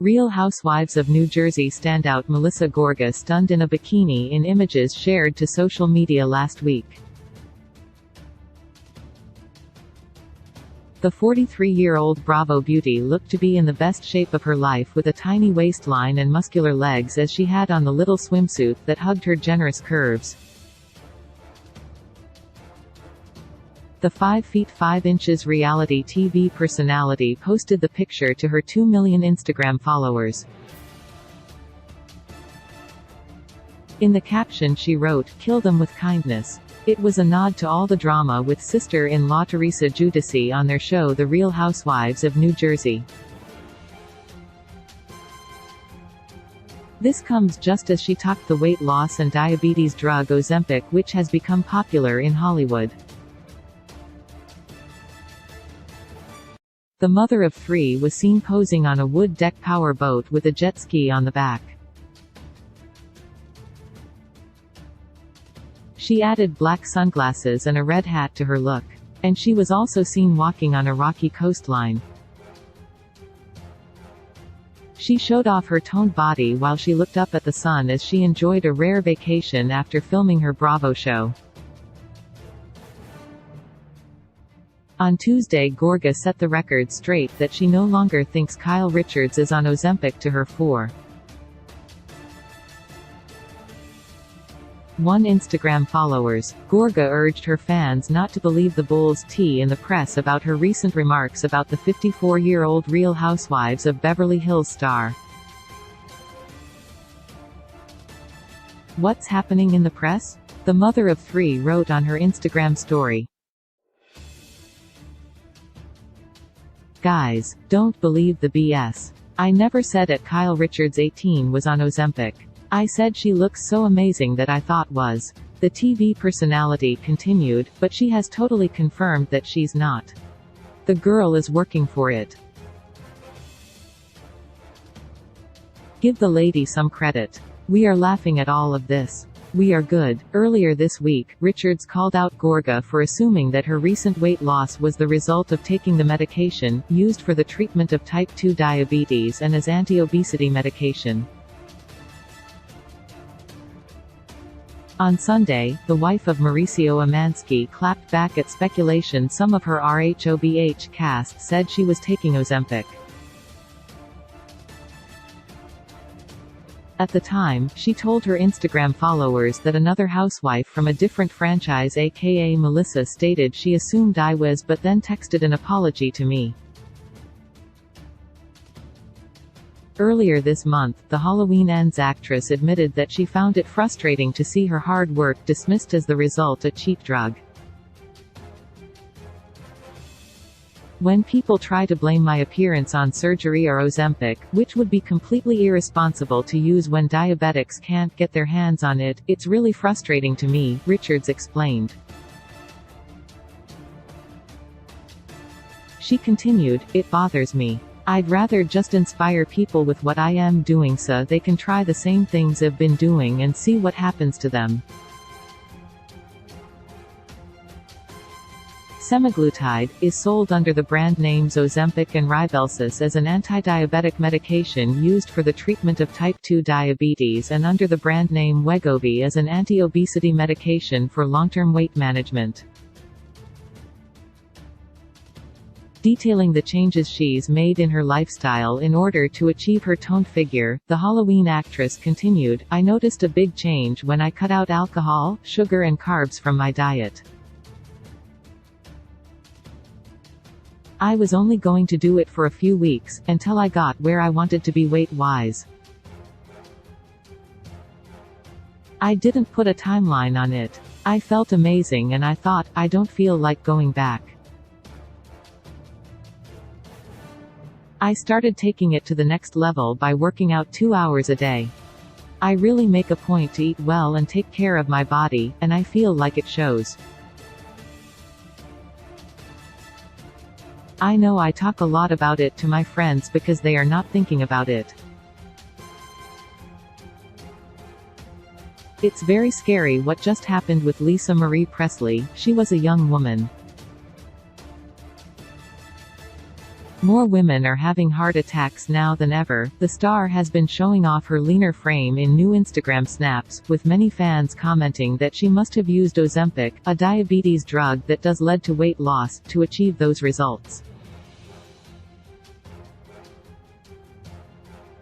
Real Housewives of New Jersey standout Melissa Gorga stunned in a bikini in images shared to social media last week. The 43-year-old Bravo beauty looked to be in the best shape of her life with a tiny waistline and muscular legs as she had on the little swimsuit that hugged her generous curves. The 5 feet 5 inches reality TV personality posted the picture to her 2 million Instagram followers. In the caption she wrote, "Kill them with kindness." It was a nod to all the drama with sister-in-law Teresa Giudice on their show The Real Housewives of New Jersey. This comes just as she talked the weight loss and diabetes drug Ozempic, which has become popular in Hollywood. The mother of 3 was seen posing on a wood deck power boat with a jet ski on the back. She added black sunglasses and a red hat to her look. And she was also seen walking on a rocky coastline. She showed off her toned body while she looked up at the sun as she enjoyed a rare vacation after filming her Bravo show. On Tuesday, Gorga set the record straight that she no longer thinks Kyle Richards is on Ozempic to her 4.1 Instagram followers. Gorga urged her fans not to believe the bull's tea in the press about her recent remarks about the 54-year-old Real Housewives of Beverly Hills star. What's happening in the press? The mother of 3 wrote on her Instagram story. Guys, don't believe the BS. I never said that Kyle Richards 18 was on Ozempic. I said she looks so amazing that I thought was. The TV personality continued, but she has totally confirmed that she's not. The girl is working for it. Give the lady some credit. We are laughing at all of this. We are good. Earlier this week, Richards called out Gorga for assuming that her recent weight loss was the result of taking the medication, used for the treatment of type 2 diabetes and as anti-obesity medication. On Sunday, the wife of Mauricio Umansky clapped back at speculation some of her RHOBH cast said she was taking Ozempic. At the time, she told her Instagram followers that another housewife from a different franchise aka Melissa stated she assumed I was but then texted an apology to me. Earlier this month, the Halloween Ends actress admitted that she found it frustrating to see her hard work dismissed as the result a cheap drug. When people try to blame my appearance on surgery or Ozempic, which would be completely irresponsible to use when diabetics can't get their hands on it, it's really frustrating to me, Richards explained. She continued, "It bothers me. I'd rather just inspire people with what I am doing so they can try the same things I've been doing and see what happens to them." Semaglutide is sold under the brand names Ozempic and Rybelsus as an anti-diabetic medication used for the treatment of type 2 diabetes and under the brand name Wegovy as an anti-obesity medication for long-term weight management. Detailing the changes she's made in her lifestyle in order to achieve her toned figure, the Halloween actress continued, "I noticed a big change when I cut out alcohol, sugar and carbs from my diet. I was only going to do it for a few weeks, until I got where I wanted to be weight-wise. I didn't put a timeline on it. I felt amazing and I thought, I don't feel like going back. I started taking it to the next level by working out 2 hours a day. I really make a point to eat well and take care of my body, and I feel like it shows. I know I talk a lot about it to my friends because they are not thinking about it. It's very scary what just happened with Lisa Marie Presley. She was a young woman. More women are having heart attacks now than ever. The star has been showing off her leaner frame in new Instagram snaps, with many fans commenting that she must have used Ozempic, a diabetes drug that does lead to weight loss, to achieve those results.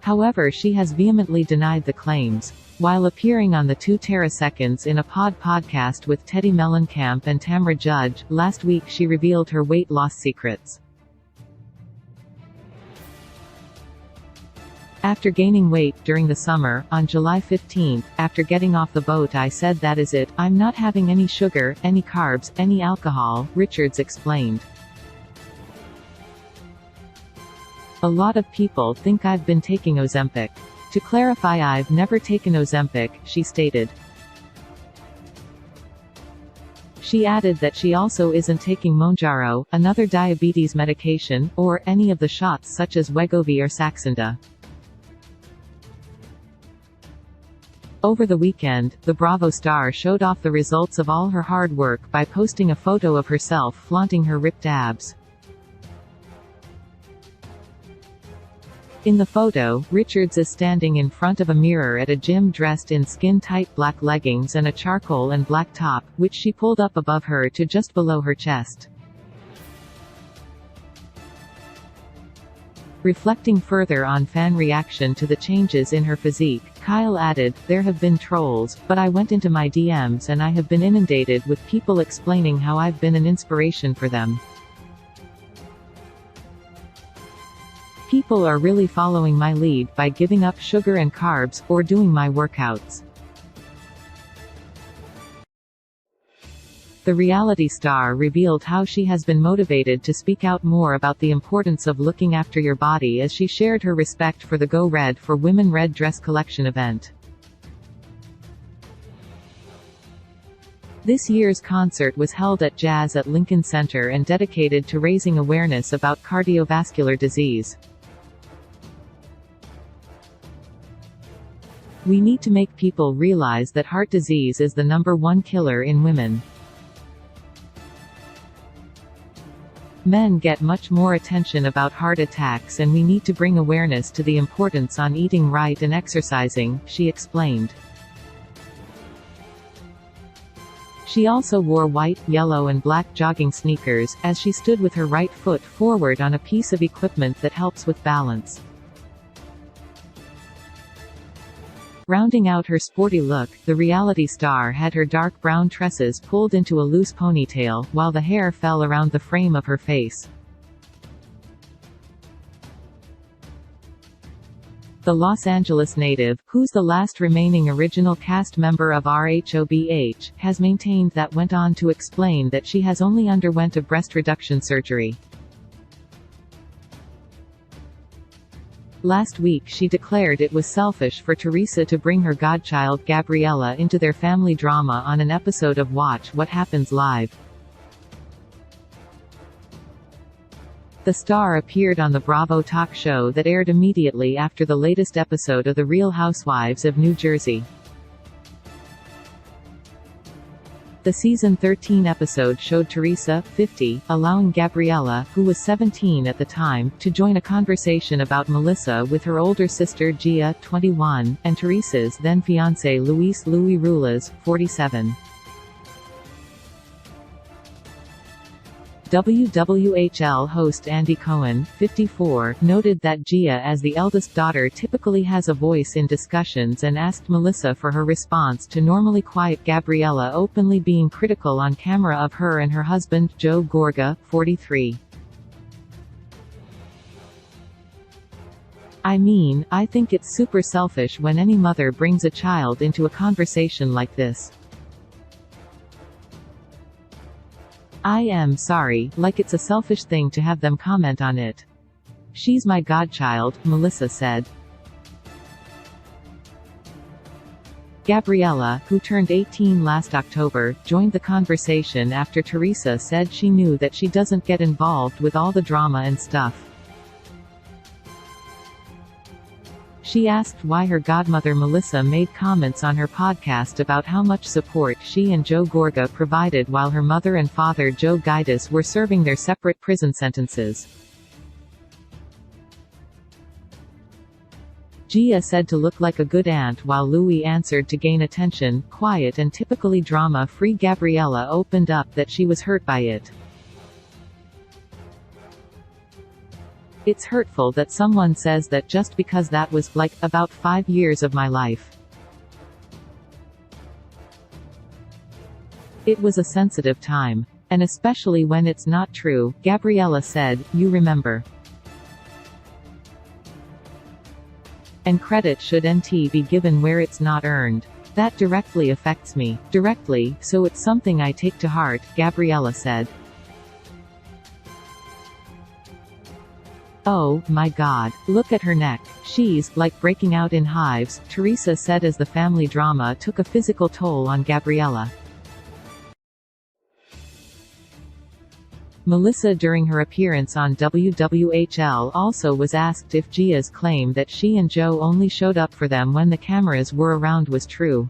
However, she has vehemently denied the claims. While appearing on the 2 Teraseconds in a podcast with Teddy Mellencamp and Tamra Judge, last week she revealed her weight loss secrets. After gaining weight during the summer, on July 15, after getting off the boat I said that is it, I'm not having any sugar, any carbs, any alcohol, Richards explained. A lot of people think I've been taking Ozempic. To clarify, I've never taken Ozempic, she stated. She added that she also isn't taking Mounjaro, another diabetes medication, or any of the shots such as Wegovy or Saxenda. Over the weekend, the Bravo star showed off the results of all her hard work by posting a photo of herself flaunting her ripped abs. In the photo, Richards is standing in front of a mirror at a gym dressed in skin-tight black leggings and a charcoal and black top, which she pulled up above her to just below her chest. Reflecting further on fan reaction to the changes in her physique, Kyle added, "There have been trolls, but I went into my DMs and I have been inundated with people explaining how I've been an inspiration for them. People are really following my lead by giving up sugar and carbs, or doing my workouts." The reality star revealed how she has been motivated to speak out more about the importance of looking after your body as she shared her respect for the Go Red for Women Red Dress Collection event. This year's concert was held at Jazz at Lincoln Center and dedicated to raising awareness about cardiovascular disease. "We need to make people realize that heart disease is the #1 killer in women. Men get much more attention about heart attacks and we need to bring awareness to the importance on eating right and exercising," she explained. She also wore white, yellow and black jogging sneakers, as she stood with her right foot forward on a piece of equipment that helps with balance. Rounding out her sporty look, the reality star had her dark brown tresses pulled into a loose ponytail, while the hair fell around the frame of her face. The Los Angeles native, who's the last remaining original cast member of RHOBH, has maintained that went on to explain that she has only underwent a breast reduction surgery. Last week she declared it was selfish for Teresa to bring her godchild Gabriella into their family drama on an episode of Watch What Happens Live. The star appeared on the Bravo talk show that aired immediately after the latest episode of The Real Housewives of New Jersey. The season 13 episode showed Teresa, 50, allowing Gabriella, who was 17 at the time, to join a conversation about Melissa with her older sister Gia, 21, and Teresa's then-fiancé Luis "Louis" Rulas, 47. WWHL host Andy Cohen, 54, noted that Gia, as the eldest daughter, typically has a voice in discussions and asked Melissa for her response to normally quiet Gabriella openly being critical on camera of her and her husband, Joe Gorga, 43. "I mean, I think it's super selfish when any mother brings a child into a conversation like this. I am sorry, like it's a selfish thing to have them comment on it. She's my godchild," Melissa said. Gabriella, who turned 18 last October, joined the conversation after Teresa said she knew that she doesn't get involved with all the drama and stuff. She asked why her godmother Melissa made comments on her podcast about how much support she and Joe Gorga provided while her mother and father Joe Gaidas were serving their separate prison sentences. Gia said to look like a good aunt while Louis answered to gain attention. Quiet and typically drama-free Gabriella opened up that she was hurt by it. It's hurtful that someone says that just because that was, like, about 5 years of my life. It was a sensitive time. And especially when it's not true, Gabriella said, you remember. And credit should be given where it's not earned. That directly affects me. Directly, so it's something I take to heart, Gabriella said. Oh, my God. Look at her neck. She's, like, breaking out in hives, Teresa said as the family drama took a physical toll on Gabriella. Melissa during her appearance on WWHL also was asked if Gia's claim that she and Joe only showed up for them when the cameras were around was true.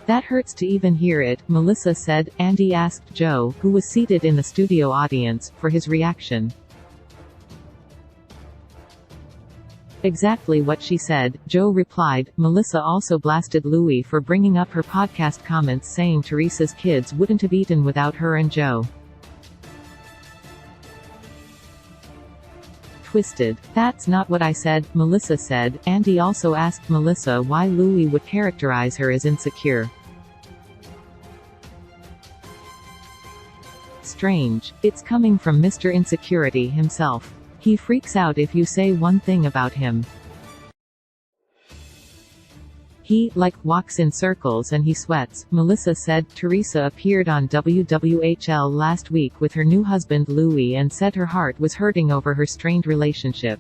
That hurts to even hear it, Melissa said. Andy asked Joe, who was seated in the studio audience, for his reaction. Exactly what she said, Joe replied. Melissa also blasted Louis for bringing up her podcast comments saying Teresa's kids wouldn't have eaten without her and Joe. Twisted. That's not what I said, Melissa said. Andy also asked Melissa why Louis would characterize her as insecure. Strange. It's coming from Mr. Insecurity himself. He freaks out if you say one thing about him. He, like, walks in circles and he sweats, Melissa said. Teresa appeared on WWHL last week with her new husband Louis and said her heart was hurting over her strained relationship.